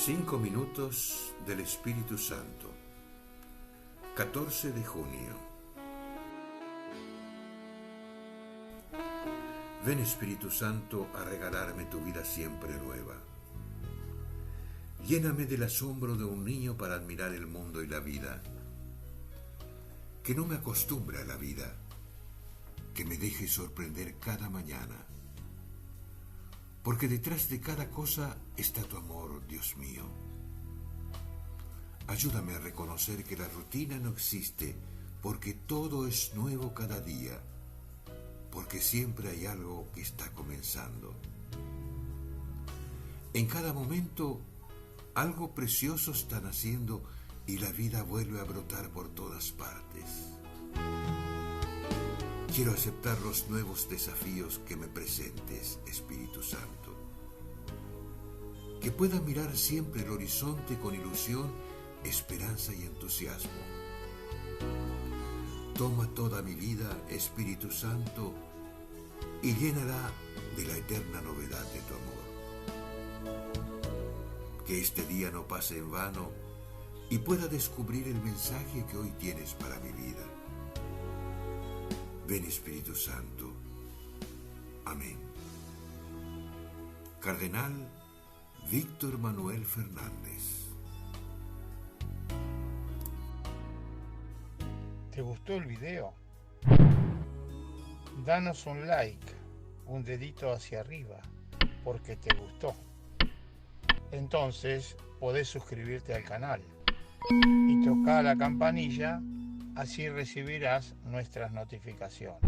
5 minutos del Espíritu Santo. 14 de junio. Ven, Espíritu Santo, a regalarme tu vida siempre nueva. Lléname del asombro de un niño para admirar el mundo y la vida. Que no me acostumbre a la vida, que me deje sorprender cada mañana. Porque detrás de cada cosa está tu amor, Dios mío. Ayúdame a reconocer que la rutina no existe, porque todo es nuevo cada día, porque siempre hay algo que está comenzando. En cada momento, algo precioso está naciendo y la vida vuelve a brotar por todas partes. Quiero aceptar los nuevos desafíos que me presentes, Espíritu Santo. Que pueda mirar siempre el horizonte con ilusión, esperanza y entusiasmo. Toma toda mi vida, Espíritu Santo, y llénala de la eterna novedad de tu amor. Que este día no pase en vano y pueda descubrir el mensaje que hoy tienes para mi vida. Ven, Espíritu Santo. Amén. Cardenal Víctor Manuel Fernández. ¿Te gustó el video? Danos un like, un dedito hacia arriba, porque te gustó. Entonces podés suscribirte al canal y tocar la campanilla, así recibirás nuestras notificaciones.